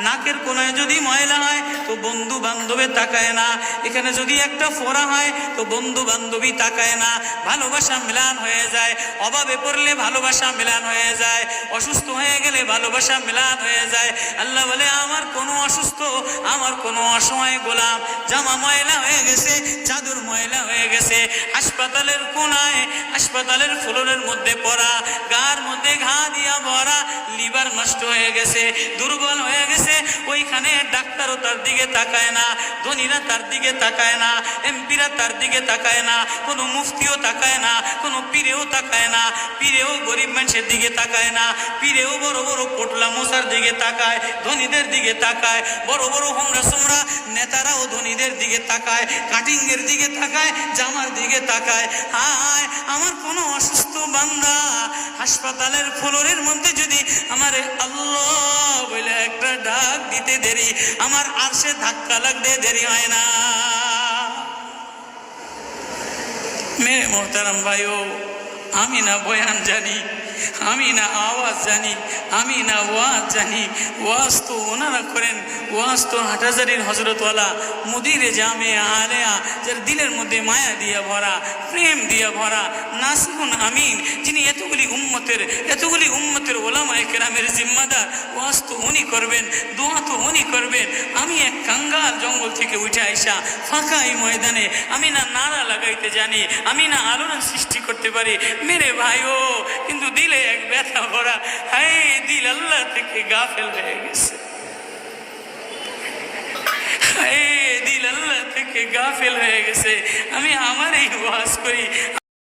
নাকের কোনায় যদি ময়লা হয় তো বন্ধু বান্ধবে তাকায় না, এখানে যদি একটা ফোড়া হয় তো বন্ধু বান্ধবী তাকায় না, ভালোবাসা মিলান হয়ে যায়। অভাবে পড়লে ভালোবাসা মিলান হয়ে যায়, অসুস্থ হয়ে গেলে ভালোবাসা মিলান হয়ে যায়। আল্লাহ বলে আমার কোনো অসুস্থ, আমার কোনো অসহায় গোলাম জামা ময়লা হয়ে গেছে, চাদর ময়লা হয়ে গেছে, হাসপাতালের কোনায় হাসপাতালের ফ্লোরের মধ্যে পড়া, গার মধ্যে ঘা দিয়া ভরা, লিভার নষ্ট হয়ে গেছে, দুর্বল হয়ে গেছে, ওইখানে ডাক্তারও তার দিকে তাকায় না, ধনীরা তার দিকে তাকায় না, এমপিরা তার দিকে তাকায় না, কোনো মুফতিও তাকায় না, কোনো পীরেও তাকায় না, পীরেও গরিব মানুষের দিকে তাকায় না, পীরেও বড় বড় পোটলা মশার দিকে তাকায়, ধনীদের দিকে তাকায়, বড় বড় হোমরা সোমরা নেতারাও ধনীদের দিকে তাকায়, কাটিংয়ের দিকে তাকায়, জামার দিকে তাকায়। হায় আমার কোনো অসুস্থ বান্দা হাসপাতালের ফ্লোরের মধ্যে যদি আমার আল্লাহ বলে একটা ডাক দিতে দেরি, আমার আরশে ধাক্কা লাগতে দেরি হয় না। মেরে মোহতারাম ভাইও, আমি না বয়ান জানি, আমি না আওয়াজ জানি, আমি না ওয়াজ জানি, ওয়াজ তো ওনারা করেন, ওয়াজ তো হাটহাজারির হজরতওয়ালা মুদিরে জামে আলেয়া, যার দিলের মধ্যে মায়া দিয়ে ভরা, প্রেম দিয়ে ভরা, নাসিহুন আমিন, যিনি এতগুলি উম্মতের ওলামায়ে কেরামের জিম্মাদার, ওয়াজ তো উনি করবেন, দোয়া তো উনি করবেন। আমি এক কাঙ্গাল জঙ্গল থেকে উঠে আইসা ফাঁকা এই ময়দানে আমি না নারা লাগাইতে জানি, আমি না আলোড়ন সৃষ্টি করতে পারি মেরে ভাইও, কিন্তু দিলে এক ব্যথা ভরা, হায় দিল আল্লাহ থেকে গাফেল হয়ে গেছে, হায় দিল আল্লাহ থেকে গাফেল হয়ে গেছে। আমি আমারই ওয়াজ করি।